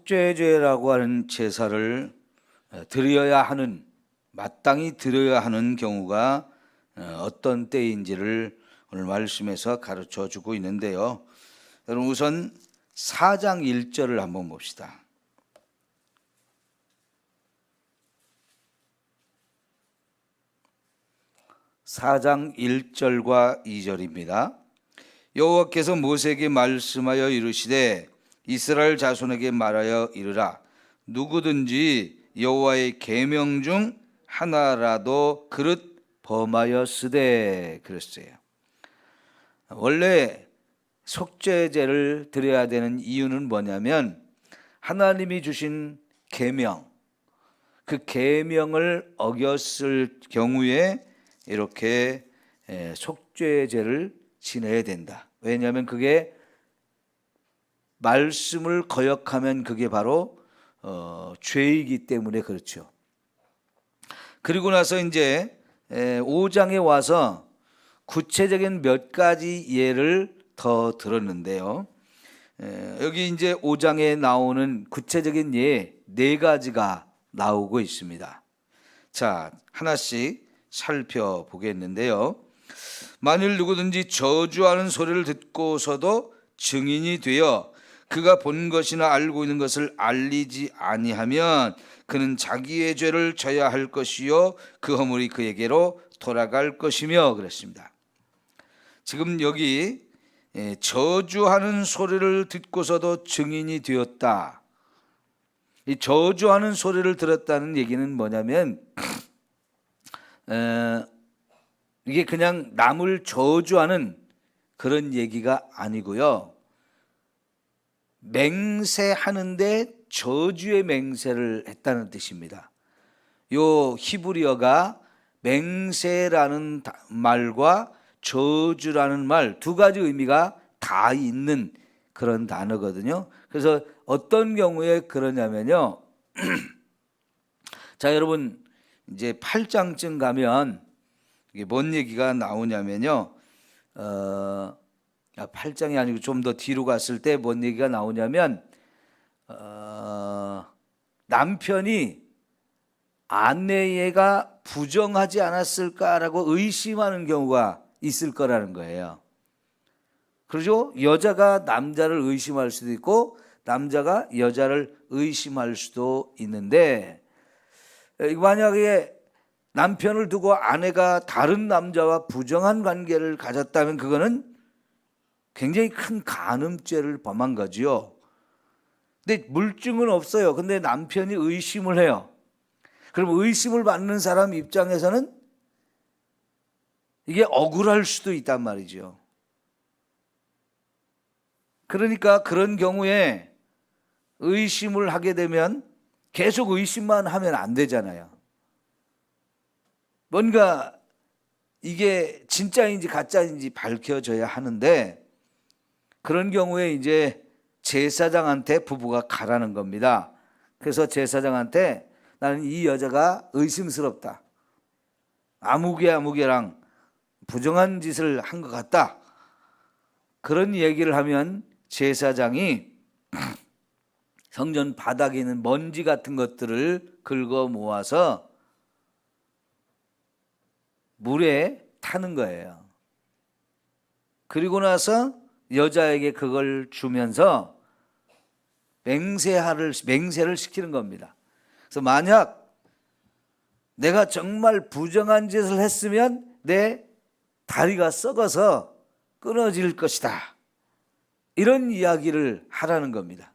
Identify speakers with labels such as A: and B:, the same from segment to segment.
A: 속죄제라고 하는 제사를 드려야 하는, 마땅히 드려야 하는 경우가 어떤 때인지를 오늘 말씀에서 가르쳐 주고 있는데요. 여러분, 우선 4장 1절을 한번 봅시다. 4장 1절과 2절입니다. 여호와께서 모세에게 말씀하여 이르시되 이스라엘 자손에게 말하여 이르라. 누구든지 여호와의 계명 중 하나라도 그릇 범하였으되, 그랬어요. 원래 속죄제를 드려야 되는 이유는 뭐냐면 하나님이 주신 계명, 그 계명을 어겼을 경우에 이렇게 속죄제를 지내야 된다. 왜냐하면 그게 말씀을 거역하면 그게 바로 죄이기 때문에 그렇죠. 그리고 나서 이제 5장에 와서 구체적인 몇 가지 예를 더 들었는데요. 여기 이제 5장에 나오는 구체적인 예 4가지가 나오고 있습니다. 자, 하나씩 살펴보겠는데요. 만일 누구든지 저주하는 소리를 듣고서도 증인이 되어 그가 본 것이나 알고 있는 것을 알리지 아니하면 그는 자기의 죄를 져야 할 것이요 그 허물이 그에게로 돌아갈 것이며, 그랬습니다. 지금 여기 저주하는 소리를 듣고서도 증인이 되었다. 이 저주하는 소리를 들었다는 얘기는 뭐냐면 이게 그냥 남을 저주하는 그런 얘기가 아니고요. 맹세하는데 저주의 맹세를 했다는 뜻입니다. 요 히브리어가 맹세라는 말과 저주라는 말 2가지 의미가 다 있는 그런 단어거든요. 그래서 어떤 경우에 그러냐면요. 자, 여러분, 이제 8장쯤 가면 이게 뭔 얘기가 나오냐면요. 8장이 아니고 좀 더 뒤로 갔을 때 뭔 얘기가 나오냐면 남편이 아내가 부정하지 않았을까라고 의심하는 경우가 있을 거라는 거예요. 그렇죠? 여자가 남자를 의심할 수도 있고 남자가 여자를 의심할 수도 있는데, 만약에 남편을 두고 아내가 다른 남자와 부정한 관계를 가졌다면 그거는 굉장히 큰 간음죄를 범한 거지요. 근데 물증은 없어요. 근데 남편이 의심을 해요. 그럼 의심을 받는 사람 입장에서는 이게 억울할 수도 있단 말이죠. 그러니까 그런 경우에 의심을 하게 되면 계속 의심만 하면 안 되잖아요. 뭔가 이게 진짜인지 가짜인지 밝혀져야 하는데, 그런 경우에 이제 제사장한테 부부가 가라는 겁니다. 그래서 제사장한테 나는 이 여자가 의심스럽다, 아무개랑 부정한 짓을 한 것 같다, 그런 얘기를 하면 제사장이 성전 바닥에 있는 먼지 같은 것들을 긁어 모아서 물에 타는 거예요. 그리고 나서 여자에게 그걸 주면서 맹세를 시키는 겁니다. 그래서 만약 내가 정말 부정한 짓을 했으면 내 다리가 썩어서 끊어질 것이다, 이런 이야기를 하라는 겁니다.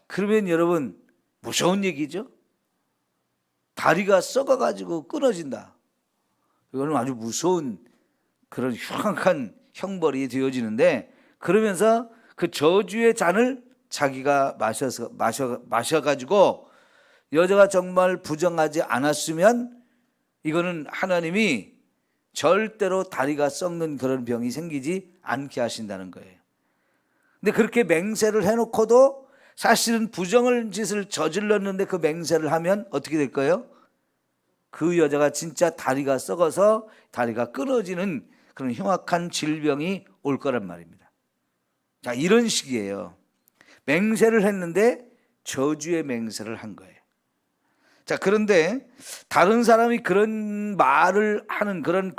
A: 그러면 여러분, 무서운 얘기죠? 다리가 썩어가지고 끊어진다. 이거는 아주 무서운 그런 흉악한 형벌이 되어지는데, 그러면서 그 저주의 잔을 자기가 마셔가지고 여자가 정말 부정하지 않았으면 이거는 하나님이 절대로 다리가 썩는 그런 병이 생기지 않게 하신다는 거예요. 근데 그렇게 맹세를 해놓고도 사실은 부정을 짓을 저질렀는데 그 맹세를 하면 어떻게 될까요? 그 여자가 진짜 다리가 썩어서 다리가 끊어지는 그런 흉악한 질병이 올 거란 말입니다. 자, 이런 식이에요. 맹세를 했는데 저주의 맹세를 한 거예요. 자, 그런데 다른 사람이 그런 말을 하는 그런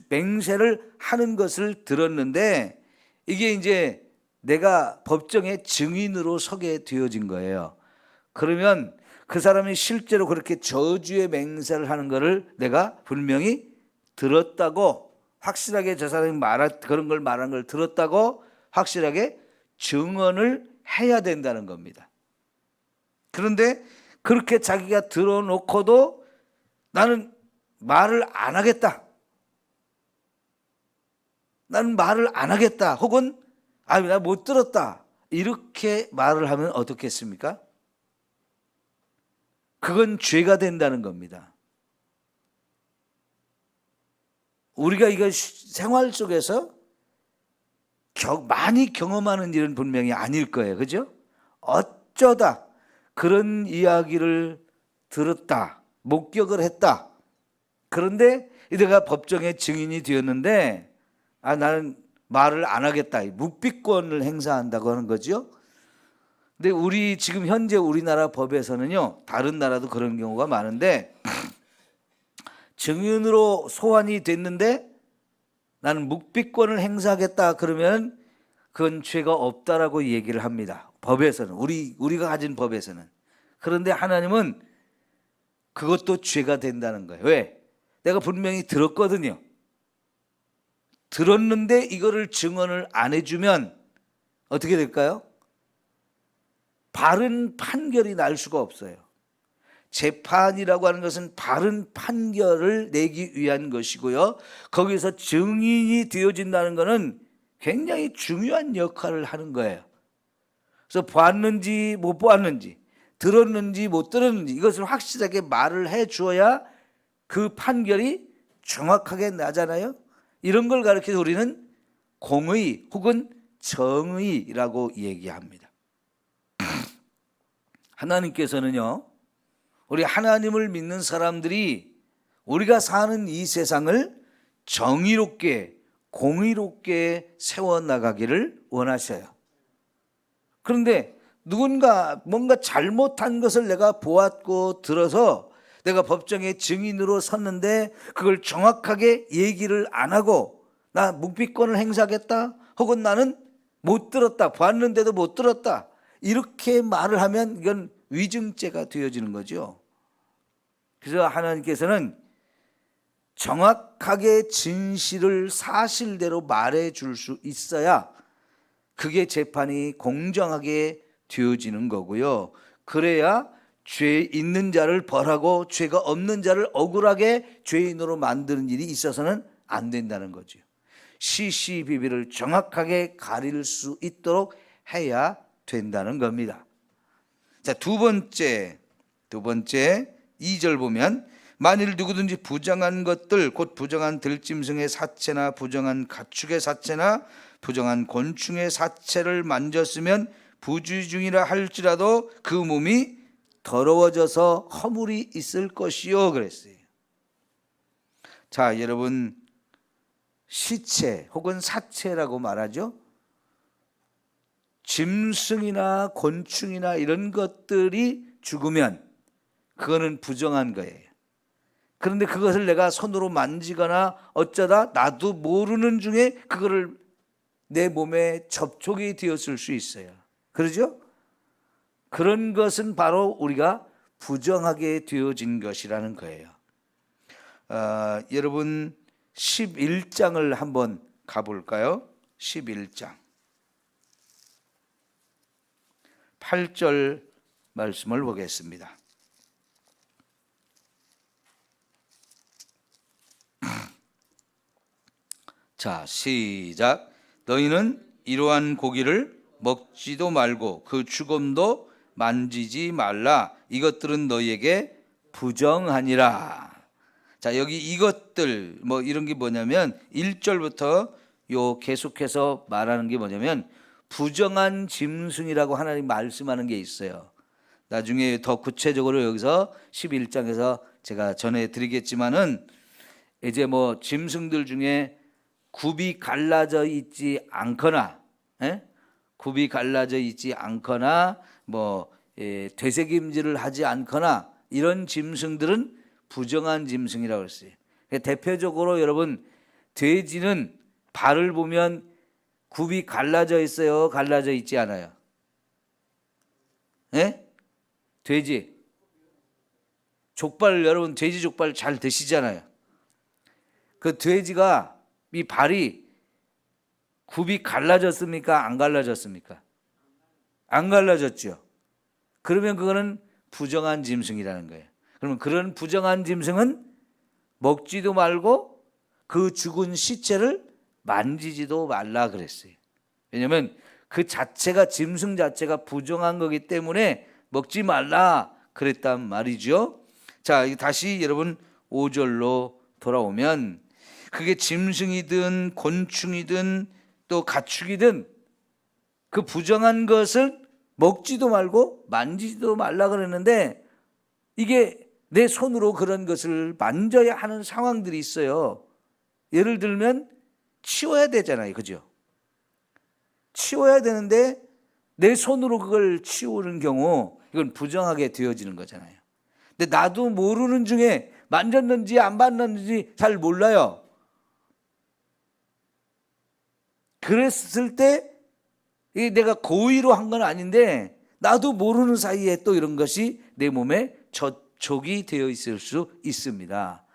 A: 맹세를 하는 것을 들었는데 이게 이제 내가 법정의 증인으로 서게 되어진 거예요. 그러면 그 사람이 실제로 그렇게 저주의 맹세를 하는 것을 내가 분명히 들었다고, 확실하게 저 사람이 그런 걸 말한 걸 들었다고 확실하게 증언을 해야 된다는 겁니다. 그런데 그렇게 자기가 들어놓고도 나는 말을 안 하겠다. 나는 말을 안 하겠다. 혹은 나 못 들었다. 이렇게 말을 하면 어떻겠습니까? 그건 죄가 된다는 겁니다. 우리가 이거 생활 속에서 많이 경험하는 일은 분명히 아닐 거예요. 그죠? 어쩌다 그런 이야기를 들었다, 목격을 했다. 그런데 내가 법정의 증인이 되었는데 나는 말을 안 하겠다. 묵비권을 행사한다고 하는 거죠. 근데 지금 현재 우리나라 법에서는요, 다른 나라도 그런 경우가 많은데 증인으로 소환이 됐는데 나는 묵비권을 행사하겠다 그러면 그건 죄가 없다라고 얘기를 합니다. 법에서는, 우리가 가진 법에서는. 그런데 하나님은 그것도 죄가 된다는 거예요. 왜? 내가 분명히 들었거든요. 들었는데 이거를 증언을 안 해주면 어떻게 될까요? 바른 판결이 날 수가 없어요. 재판이라고 하는 것은 바른 판결을 내기 위한 것이고요. 거기서 증인이 되어진다는 것은 굉장히 중요한 역할을 하는 거예요. 그래서 봤는지 못 봤는지, 들었는지 못 들었는지 이것을 확실하게 말을 해 주어야 그 판결이 정확하게 나잖아요. 이런 걸 가르쳐서 우리는 공의 혹은 정의라고 얘기합니다. 하나님께서는요, 우리 하나님을 믿는 사람들이 우리가 사는 이 세상을 정의롭게 공의롭게 세워나가기를 원하셔요. 그런데 누군가 뭔가 잘못한 것을 내가 보았고 들어서 내가 법정의 증인으로 섰는데 그걸 정확하게 얘기를 안 하고 나 묵비권을 행사하겠다, 혹은 나는 못 들었다, 봤는데도 못 들었다, 이렇게 말을 하면 이건 위증죄가 되어지는 거죠. 그래서 하나님께서는 정확하게 진실을 사실대로 말해 줄 수 있어야 그게 재판이 공정하게 되어지는 거고요. 그래야 죄 있는 자를 벌하고 죄가 없는 자를 억울하게 죄인으로 만드는 일이 있어서는 안 된다는 거죠. 시시비비를 정확하게 가릴 수 있도록 해야 된다는 겁니다. 자, 두 번째 2절 보면 만일 누구든지 부정한 것들 곧 부정한 들짐승의 사체나 부정한 가축의 사체나 부정한 곤충의 사체를 만졌으면 부주의 중이라 할지라도 그 몸이 더러워져서 허물이 있을 것이요 그랬어요. 자, 여러분, 시체 혹은 사체라고 말하죠. 짐승이나 곤충이나 이런 것들이 죽으면 그거는 부정한 거예요. 그런데 그것을 내가 손으로 만지거나 어쩌다 나도 모르는 중에 그거를 내 몸에 접촉이 되었을 수 있어요. 그러죠? 그런 것은 바로 우리가 부정하게 되어진 것이라는 거예요. 여러분 11장을 한번 가볼까요? 11장 8절 말씀을 보겠습니다. 자, 시작. 너희는 이러한 고기를 먹지도 말고 그 죽음도 만지지 말라. 이것들은 너희에게 부정하니라. 자, 여기 이것들 이런 게 뭐냐면 1절부터 계속해서 말하는 게 뭐냐면 부정한 짐승이라고 하나님 말씀하는 게 있어요. 나중에 더 구체적으로 여기서 11장에서 제가 전해드리겠지만은 이제 짐승들 중에 굽이 갈라져 있지 않거나 굽이 갈라져 있지 않거나 되새김질을 하지 않거나 이런 짐승들은 부정한 짐승이라고 했어요. 대표적으로 여러분, 돼지는 발을 보면 굽이 갈라져 있어요? 갈라져 있지 않아요? 예? 돼지 족발, 여러분 돼지 족발 잘 드시잖아요. 그 돼지가 이 발이 굽이 갈라졌습니까? 안 갈라졌습니까? 안 갈라졌죠. 그러면 그거는 부정한 짐승이라는 거예요. 그러면 그런 부정한 짐승은 먹지도 말고 그 죽은 시체를 만지지도 말라 그랬어요. 왜냐하면 그 자체가, 짐승 자체가 부정한 거기 때문에 먹지 말라 그랬단 말이죠. 자, 다시 여러분 5절로 돌아오면, 그게 짐승이든 곤충이든 또 가축이든 그 부정한 것을 먹지도 말고 만지지도 말라 그랬는데, 이게 내 손으로 그런 것을 만져야 하는 상황들이 있어요. 예를 들면 치워야 되잖아요. 그죠? 치워야 되는데 내 손으로 그걸 치우는 경우 이건 부정하게 되어지는 거잖아요. 근데 나도 모르는 중에 만졌는지 안 만졌는지 잘 몰라요. 그랬을 때 내가 고의로 한 건 아닌데 나도 모르는 사이에 또 이런 것이 내 몸에 접촉이 되어 있을 수 있습니다.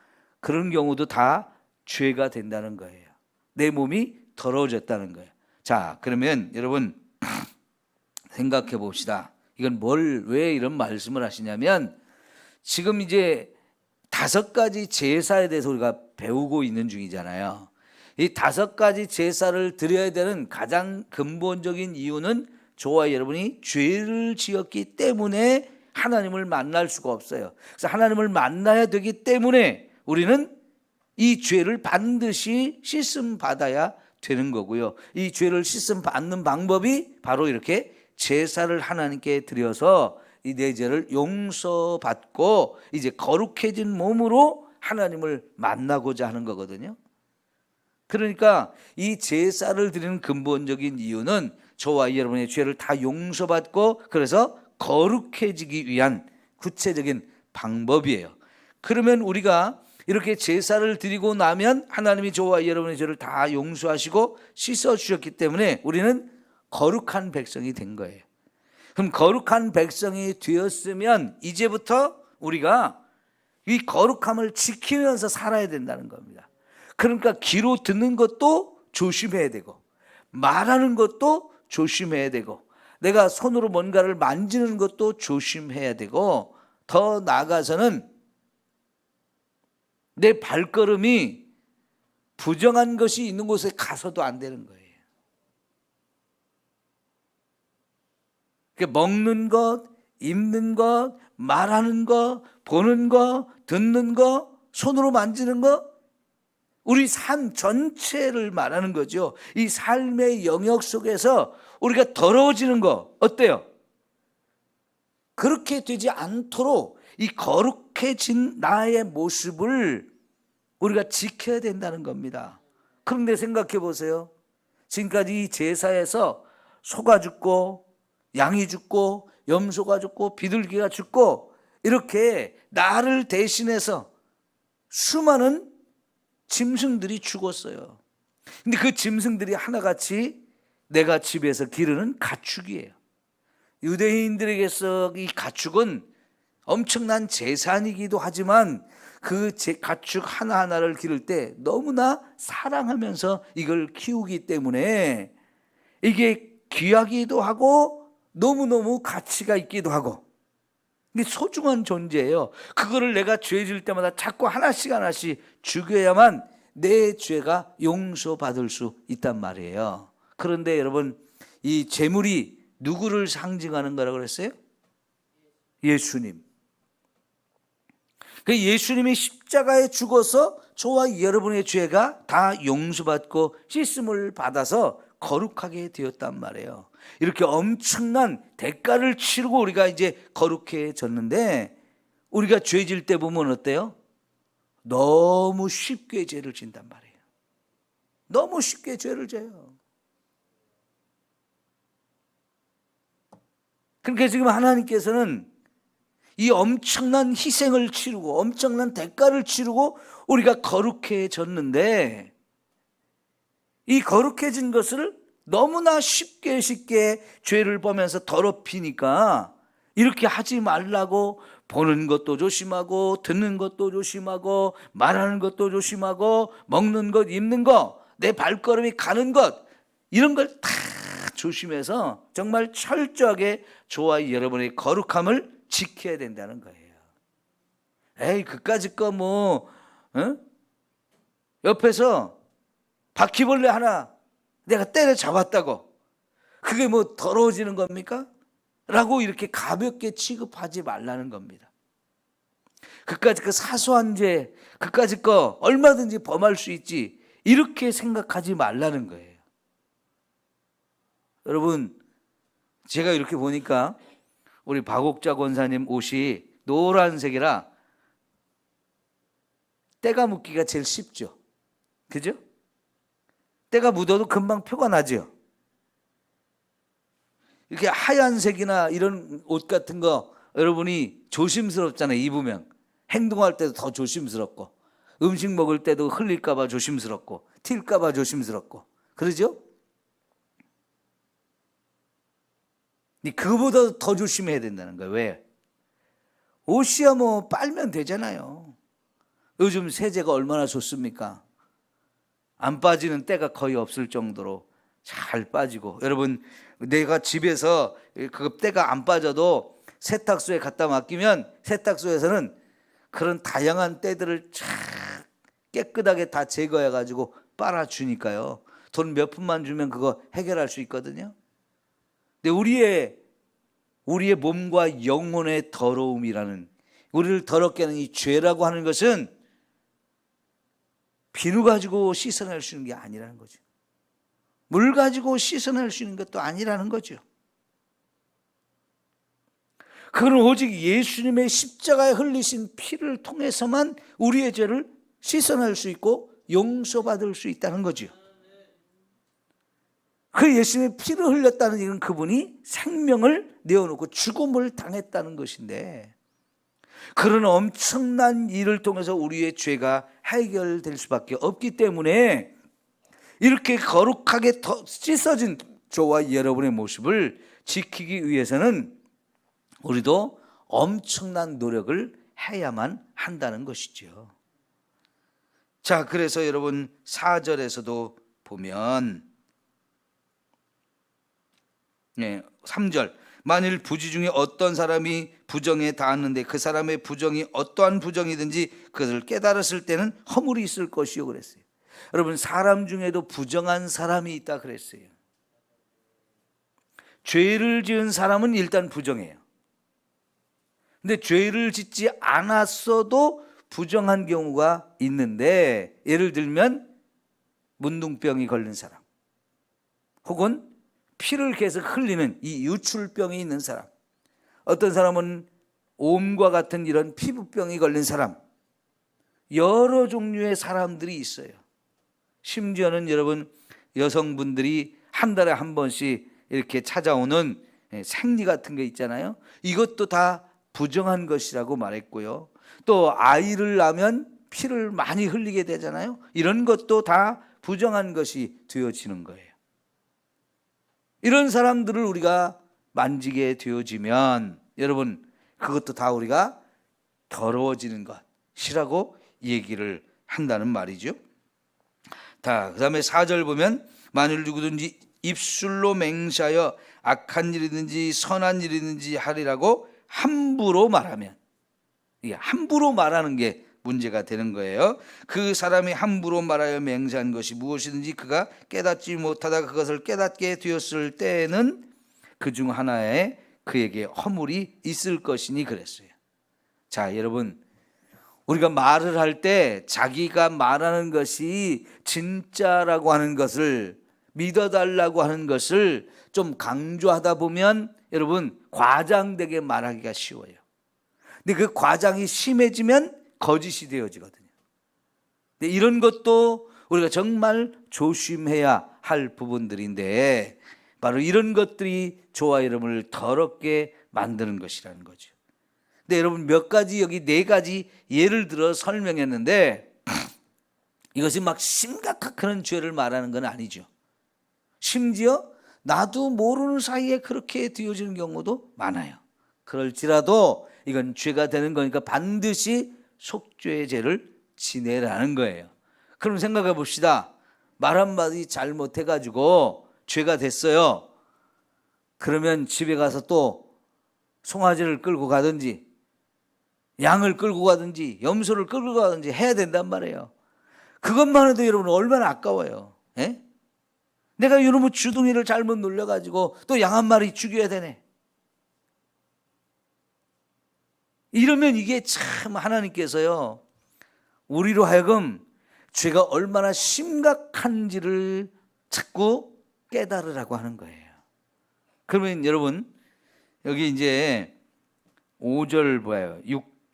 A: 그런 경우도 다 죄가 된다는 거예요. 내 몸이 더러워졌다는 거예요. 자, 그러면 여러분 생각해 봅시다. 이건 왜 이런 말씀을 하시냐면, 지금 이제 5가지 제사에 대해서 우리가 배우고 있는 중이잖아요. 이 5가지 제사를 드려야 되는 가장 근본적인 이유는 저와 여러분이 죄를 지었기 때문에 하나님을 만날 수가 없어요. 그래서 하나님을 만나야 되기 때문에 우리는 이 죄를 반드시 씻음 받아야 되는 거고요. 이 죄를 씻음 받는 방법이 바로 이렇게 제사를 하나님께 드려서 이 내 죄를 용서받고 이제 거룩해진 몸으로 하나님을 만나고자 하는 거거든요. 그러니까 이 제사를 드리는 근본적인 이유는 저와 여러분의 죄를 다 용서받고 그래서 거룩해지기 위한 구체적인 방법이에요. 그러면 우리가 이렇게 제사를 드리고 나면 하나님이 저와 여러분의 죄를 다 용서하시고 씻어주셨기 때문에 우리는 거룩한 백성이 된 거예요. 그럼 거룩한 백성이 되었으면 이제부터 우리가 이 거룩함을 지키면서 살아야 된다는 겁니다. 그러니까 귀로 듣는 것도 조심해야 되고, 말하는 것도 조심해야 되고, 내가 손으로 뭔가를 만지는 것도 조심해야 되고, 더 나아가서는 내 발걸음이 부정한 것이 있는 곳에 가서도 안 되는 거예요. 먹는 것, 입는 것, 말하는 것, 보는 것, 듣는 것, 손으로 만지는 것, 우리 삶 전체를 말하는 거죠. 이 삶의 영역 속에서 우리가 더러워지는 거 어때요? 그렇게 되지 않도록 이 거룩해진 나의 모습을 우리가 지켜야 된다는 겁니다. 그런데 생각해 보세요. 지금까지 이 제사에서 소가 죽고 양이 죽고 염소가 죽고 비둘기가 죽고 이렇게 나를 대신해서 수많은 짐승들이 죽었어요. 근데 그 짐승들이 하나같이 내가 집에서 기르는 가축이에요. 유대인들에게서 이 가축은 엄청난 재산이기도 하지만 그 가축 하나하나를 기를 때 너무나 사랑하면서 이걸 키우기 때문에 이게 귀하기도 하고 너무너무 가치가 있기도 하고 근데 소중한 존재예요. 그거를 내가 죄 지을 때마다 자꾸 하나씩 죽여야만 내 죄가 용서받을 수 있단 말이에요. 그런데 여러분, 이 제물이 누구를 상징하는 거라고 그랬어요? 예수님. 그 예수님이 십자가에 죽어서 저와 여러분의 죄가 다 용서받고 씻음을 받아서 거룩하게 되었단 말이에요. 이렇게 엄청난 대가를 치르고 우리가 이제 거룩해졌는데, 우리가 죄 질 때 보면 어때요? 너무 쉽게 죄를 진단 말이에요. 너무 쉽게 죄를 져요. 그러니까 지금 하나님께서는 이 엄청난 희생을 치르고 엄청난 대가를 치르고 우리가 거룩해졌는데, 이 거룩해진 것을 너무나 쉽게 죄를 보면서 더럽히니까 이렇게 하지 말라고, 보는 것도 조심하고 듣는 것도 조심하고 말하는 것도 조심하고 먹는 것 입는 것 내 발걸음이 가는 것 이런 걸 다 조심해서 정말 철저하게 저와 여러분의 거룩함을 지켜야 된다는 거예요. 에이 그까짓 거 뭐 옆에서 바퀴벌레 하나 내가 때려 잡았다고 그게 뭐 더러워지는 겁니까? 라고 이렇게 가볍게 취급하지 말라는 겁니다. 그까짓 거 사소한 죄, 그까짓 거 얼마든지 범할 수 있지, 이렇게 생각하지 말라는 거예요. 여러분, 제가 이렇게 보니까 우리 박옥자 권사님 옷이 노란색이라 때가 묻기가 제일 쉽죠. 그죠? 때가 묻어도 금방 표가 나죠. 이렇게 하얀색이나 이런 옷 같은 거 여러분이 조심스럽잖아요. 입으면 행동할 때도 더 조심스럽고, 음식 먹을 때도 흘릴까 봐 조심스럽고, 튈까 봐 조심스럽고, 그러죠? 그거보다 더 조심해야 된다는 거예요. 왜? 옷이야 뭐 빨면 되잖아요. 요즘 세제가 얼마나 좋습니까? 안 빠지는 때가 거의 없을 정도로 잘 빠지고, 여러분 내가 집에서 그 때가 안 빠져도 세탁소에 갖다 맡기면 세탁소에서는 그런 다양한 때들을 쫙 깨끗하게 다 제거해 가지고 빨아주니까요. 돈 몇 푼만 주면 그거 해결할 수 있거든요. 근데 우리의 몸과 영혼의 더러움이라는, 우리를 더럽게 하는 이 죄라고 하는 것은 비누 가지고 씻어낼 수 있는 게 아니라는 거죠. 물 가지고 씻어낼 수 있는 것도 아니라는 거죠. 그건 오직 예수님의 십자가에 흘리신 피를 통해서만 우리의 죄를 씻어낼 수 있고 용서받을 수 있다는 거죠. 그 예수님의 피를 흘렸다는 얘기는 그분이 생명을 내어놓고 죽음을 당했다는 것인데, 그런 엄청난 일을 통해서 우리의 죄가 해결될 수밖에 없기 때문에 이렇게 거룩하게 씻어진 저와 여러분의 모습을 지키기 위해서는 우리도 엄청난 노력을 해야만 한다는 것이죠. 자, 그래서 여러분 4절에서도 보면 3절, 만일 부지 중에 어떤 사람이 부정에 닿았는데 그 사람의 부정이 어떠한 부정이든지 그것을 깨달았을 때는 허물이 있을 것이요 그랬어요. 여러분 사람 중에도 부정한 사람이 있다 그랬어요. 죄를 지은 사람은 일단 부정해요. 근데 죄를 짓지 않았어도 부정한 경우가 있는데, 예를 들면 문둥병이 걸린 사람, 혹은 피를 계속 흘리는 이 유출병이 있는 사람, 어떤 사람은 옴과 같은 이런 피부병이 걸린 사람, 여러 종류의 사람들이 있어요. 심지어는 여러분 여성분들이 한 달에 한 번씩 이렇게 찾아오는 생리 같은 게 있잖아요. 이것도 다 부정한 것이라고 말했고요. 또 아이를 낳으면 피를 많이 흘리게 되잖아요. 이런 것도 다 부정한 것이 되어지는 거예요. 이런 사람들을 우리가 만지게 되어지면 여러분 그것도 다 우리가 더러워지는 것이라고 얘기를 한다는 말이죠. 그 다음에 4절 보면 만일 누구든지 입술로 맹세하여 악한 일이든지 선한 일이든지 하리라고 함부로 말하면, 이게 함부로 말하는 게 문제가 되는 거예요. 그 사람이 함부로 말하여 맹세한 것이 무엇이든지 그가 깨닫지 못하다가 그것을 깨닫게 되었을 때에는 그 중 하나에 그에게 허물이 있을 것이니 그랬어요. 자, 여러분 우리가 말을 할 때 자기가 말하는 것이 진짜라고 하는 것을, 믿어달라고 하는 것을 좀 강조하다 보면 여러분 과장되게 말하기가 쉬워요. 근데 그 과장이 심해지면 거짓이 되어지거든요. 근데 이런 것도 우리가 정말 조심해야 할 부분들인데, 바로 이런 것들이 저와 여러분을 더럽게 만드는 것이라는 거죠. 근데 여러분 몇 가지 여기 네 가지 예를 들어 설명했는데 이것이 막 심각한 그런 죄를 말하는 건 아니죠. 심지어 나도 모르는 사이에 그렇게 되어지는 경우도 많아요. 그럴지라도 이건 죄가 되는 거니까 반드시 속죄의 죄를 지내라는 거예요. 그럼 생각해 봅시다. 말 한마디 잘못해가지고 죄가 됐어요. 그러면 집에 가서 또 송아지를 끌고 가든지 양을 끌고 가든지 염소를 끌고 가든지 해야 된단 말이에요. 그것만 해도 여러분 얼마나 아까워요. 예? 내가 이놈의 주둥이를 잘못 눌려가지고 또 양 한 마리 죽여야 되네. 이러면 이게 참 하나님께서요 우리로 하여금 죄가 얼마나 심각한지를 자꾸 깨달으라고 하는 거예요. 그러면 여러분 여기 이제 5절 보여요.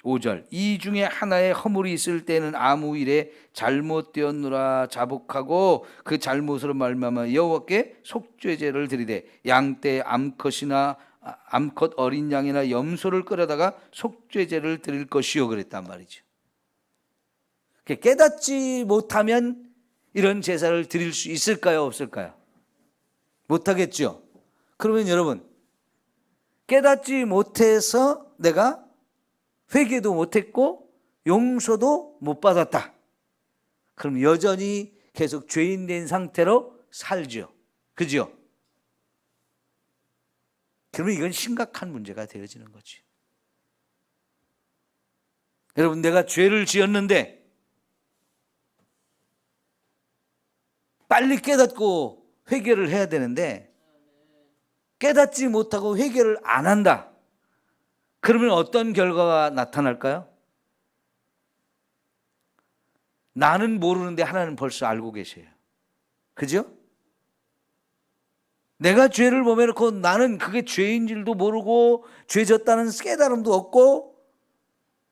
A: 5절 이 중에 하나의 허물이 있을 때는 아무 일에 잘못되었노라 자복하고 그 잘못으로 말미암아 여호와께 속죄제를 드리되 양떼 암컷 어린 양이나 염소를 끌어다가 속죄제를 드릴 것이요 그랬단 말이죠. 깨닫지 못하면 이런 제사를 드릴 수 있을까요 없을까요? 못하겠죠. 그러면 여러분 깨닫지 못해서 내가 회개도 못했고 용서도 못 받았다. 그럼 여전히 계속 죄인 된 상태로 살죠. 그죠? 그러면 이건 심각한 문제가 되어지는 거죠. 여러분 내가 죄를 지었는데 빨리 깨닫고 회개를 해야 되는데 깨닫지 못하고 회개를 안 한다. 그러면 어떤 결과가 나타날까요? 나는 모르는데 하나님은 벌써 알고 계셔요. 그죠? 내가 죄를 범해놓고 나는 그게 죄인 줄도 모르고 죄 졌다는 깨달음도 없고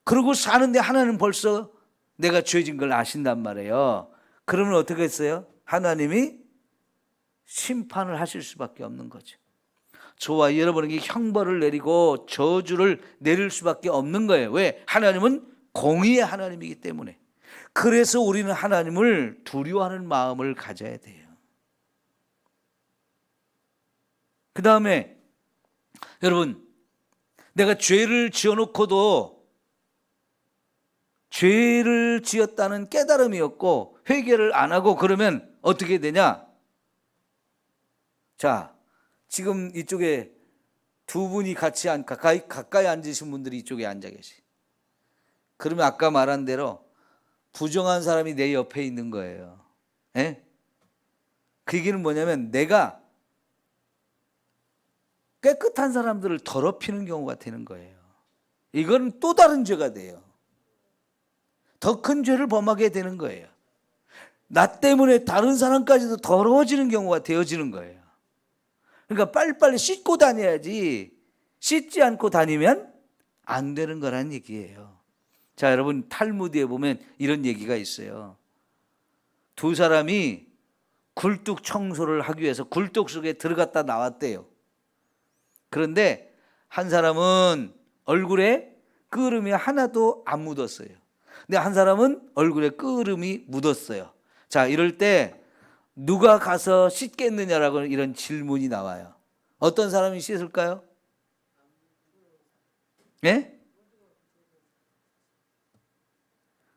A: 그러고 사는데 하나님은 벌써 내가 죄진 걸 아신단 말이에요. 그러면 어떻게 했어요? 하나님이 심판을 하실 수밖에 없는 거죠. 저와 여러분에게 형벌을 내리고 저주를 내릴 수밖에 없는 거예요. 왜? 하나님은 공의의 하나님이기 때문에. 그래서 우리는 하나님을 두려워하는 마음을 가져야 돼요. 그 다음에 여러분 내가 죄를 지어놓고도 죄를 지었다는 깨달음이 없고 회개를 안 하고 그러면 어떻게 되냐? 자, 지금 이쪽에 두 분이 같이 가까이 앉으신 분들이 이쪽에 앉아 계시. 그러면 아까 말한 대로 부정한 사람이 내 옆에 있는 거예요. 예? 그 얘기는 뭐냐면 내가 깨끗한 사람들을 더럽히는 경우가 되는 거예요. 이건 또 다른 죄가 돼요. 더 큰 죄를 범하게 되는 거예요. 나 때문에 다른 사람까지도 더러워지는 경우가 되어지는 거예요. 그러니까 빨리빨리 씻고 다녀야지 씻지 않고 다니면 안 되는 거란 얘기예요. 자, 여러분 탈무드에 보면 이런 얘기가 있어요. 두 사람이 굴뚝 청소를 하기 위해서 굴뚝 속에 들어갔다 나왔대요. 그런데 한 사람은 얼굴에 끄름이 하나도 안 묻었어요. 근데 한 사람은 얼굴에 끄름이 묻었어요. 자, 이럴 때 누가 가서 씻겠느냐라고 이런 질문이 나와요. 어떤 사람이 씻을까요? 예?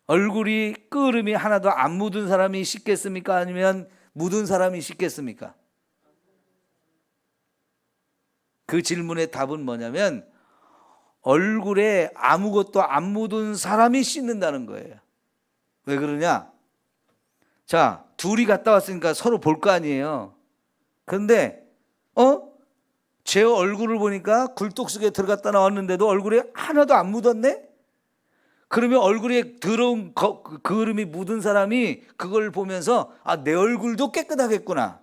A: 얼굴이 끄름이 하나도 안 묻은 사람이 씻겠습니까? 아니면 묻은 사람이 씻겠습니까? 그 질문의 답은 뭐냐면 얼굴에 아무것도 안 묻은 사람이 씻는다는 거예요. 왜 그러냐? 자, 둘이 갔다 왔으니까 서로 볼 거 아니에요. 그런데 제 얼굴을 보니까 굴뚝 속에 들어갔다 나왔는데도 얼굴에 하나도 안 묻었네? 그러면 얼굴에 더러운 그름이 묻은 사람이 그걸 보면서 아, 내 얼굴도 깨끗하겠구나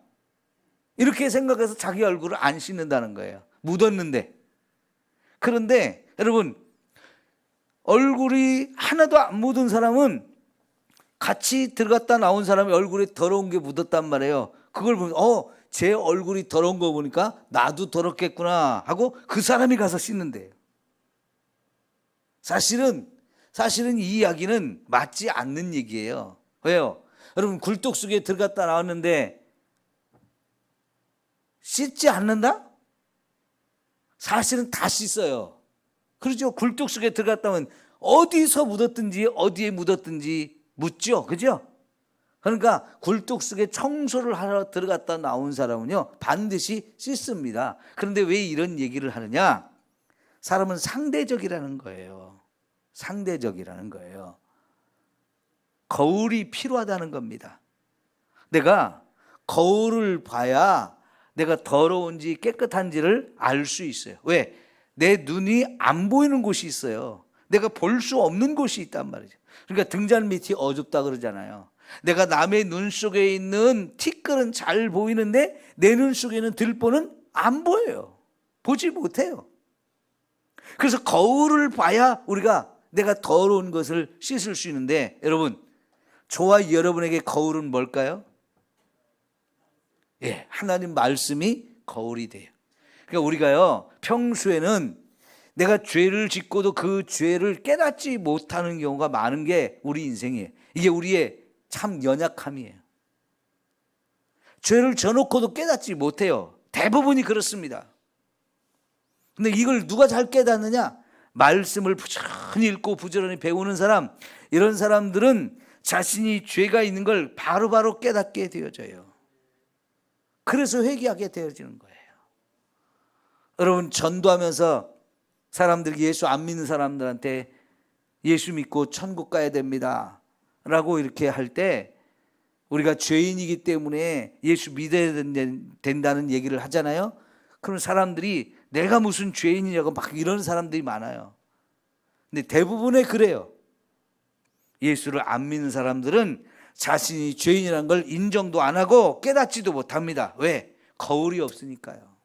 A: 이렇게 생각해서 자기 얼굴을 안 씻는다는 거예요. 묻었는데. 그런데 여러분 얼굴이 하나도 안 묻은 사람은 같이 들어갔다 나온 사람이 얼굴에 더러운 게 묻었단 말이에요. 그걸 보면 제 얼굴이 더러운 거 보니까 나도 더럽겠구나 하고 그 사람이 가서 씻는데요. 사실은 이 이야기는 맞지 않는 얘기예요. 왜요? 여러분, 굴뚝 속에 들어갔다 나왔는데 씻지 않는다? 사실은 다 씻어요. 그렇죠? 굴뚝 속에 들어갔다면 어디서 묻었든지 어디에 묻었든지 묻죠. 그죠? 그러니까 굴뚝 속에 청소를 하러 들어갔다 나온 사람은요, 반드시 씻습니다. 그런데 왜 이런 얘기를 하느냐? 사람은 상대적이라는 거예요. 상대적이라는 거예요. 거울이 필요하다는 겁니다. 내가 거울을 봐야 내가 더러운지 깨끗한지를 알 수 있어요. 왜? 내 눈이 안 보이는 곳이 있어요. 내가 볼 수 없는 곳이 있단 말이죠. 그러니까 등잔 밑이 어둡다 그러잖아요. 내가 남의 눈 속에 있는 티끌은 잘 보이는데 내 눈 속에 있는 들보는 안 보여요. 보지 못해요. 그래서 거울을 봐야 우리가 내가 더러운 것을 씻을 수 있는데, 여러분, 저와 여러분에게 거울은 뭘까요? 예, 하나님 말씀이 거울이 돼요. 그러니까 우리가요, 평소에는 내가 죄를 짓고도 그 죄를 깨닫지 못하는 경우가 많은 게 우리 인생이에요. 이게 우리의 참 연약함이에요. 죄를 져놓고도 깨닫지 못해요. 대부분이 그렇습니다. 근데 이걸 누가 잘 깨닫느냐? 말씀을 부지런히 읽고 부지런히 배우는 사람, 이런 사람들은 자신이 죄가 있는 걸 바로바로 깨닫게 되어져요. 그래서 회개하게 되어지는 거예요. 여러분, 전도하면서 사람들이 예수 안 믿는 사람들한테 예수 믿고 천국 가야 됩니다 라고 이렇게 할 때, 우리가 죄인이기 때문에 예수 믿어야 된다는 얘기를 하잖아요. 그럼 사람들이 내가 무슨 죄인이냐고 막 이런 사람들이 많아요. 근데 대부분의 그래요. 예수를 안 믿는 사람들은 자신이 죄인이라는 걸 인정도 안 하고 깨닫지도 못합니다. 왜? 거울이 없으니까요.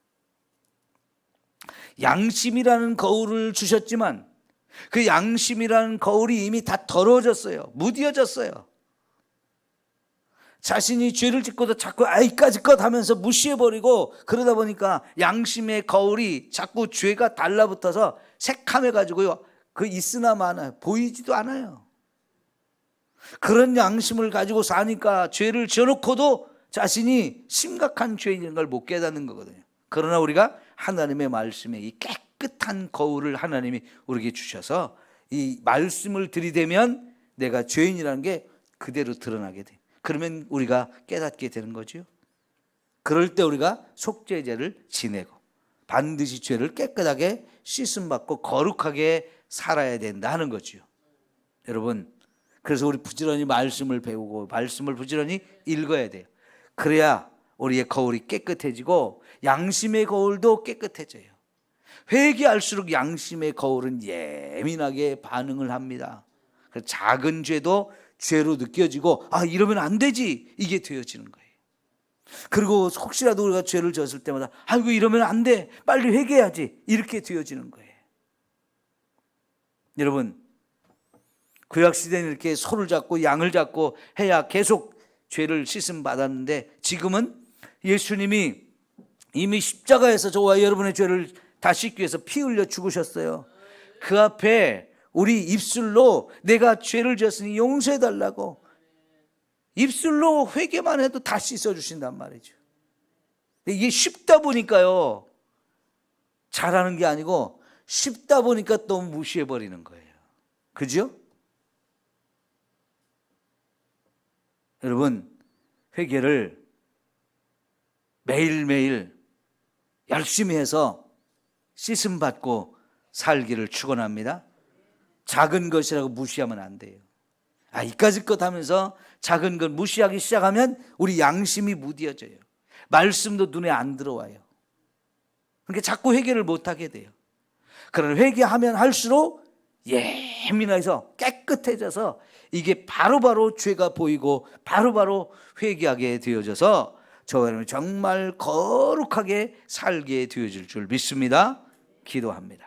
A: 양심이라는 거울을 주셨지만 그 양심이라는 거울이 이미 다 더러워졌어요. 무뎌졌어요. 자신이 죄를 짓고도 자꾸 이까짓 것 하면서 무시해버리고, 그러다 보니까 양심의 거울이 자꾸 죄가 달라붙어서 새카매가지고요, 그 있으나 마나 보이지도 않아요. 그런 양심을 가지고 사니까 죄를 지어놓고도 자신이 심각한 죄인인 걸 못 깨닫는 거거든요. 그러나 우리가 하나님의 말씀에 이 깨끗한 거울을 하나님이 우리에게 주셔서 이 말씀을 들이대면 내가 죄인이라는 게 그대로 드러나게 돼요. 그러면 우리가 깨닫게 되는 거죠. 그럴 때 우리가 속죄제를 지내고 반드시 죄를 깨끗하게 씻음받고 거룩하게 살아야 된다 하는 거죠. 여러분, 그래서 우리 부지런히 말씀을 배우고 말씀을 부지런히 읽어야 돼요. 그래야 우리의 거울이 깨끗해지고 양심의 거울도 깨끗해져요. 회개할수록 양심의 거울은 예민하게 반응을 합니다. 작은 죄도 죄로 느껴지고 이러면 안 되지, 이게 되어지는 거예요. 그리고 혹시라도 우리가 죄를 졌을 때마다 아이고 이러면 안 돼, 빨리 회개해야지, 이렇게 되어지는 거예요. 여러분, 구약시대는 이렇게 소를 잡고 양을 잡고 해야 계속 죄를 씻음 받았는데, 지금은 예수님이 이미 십자가에서 저와 여러분의 죄를 다 씻기 위해서 피 흘려 죽으셨어요. 그 앞에 우리 입술로 내가 죄를 지었으니 용서해달라고 입술로 회개만 해도 다 씻어주신단 말이죠. 이게 쉽다 보니까요, 잘하는 게 아니고 쉽다 보니까 너무 무시해버리는 거예요. 그죠? 여러분, 회개를 매일매일 열심히 해서 씻음 받고 살기를 축원합니다. 작은 것이라고 무시하면 안 돼요. 이까짓 것 하면서 작은 것 무시하기 시작하면 우리 양심이 무뎌져요. 말씀도 눈에 안 들어와요. 그러니까 자꾸 회개를 못하게 돼요. 그러나 회개하면 할수록 예민해서 깨끗해져서 이게 바로바로 죄가 보이고 바로바로 회개하게 되어져서 저와 여러분 정말 거룩하게 살게 되어질 줄 믿습니다. 기도합니다.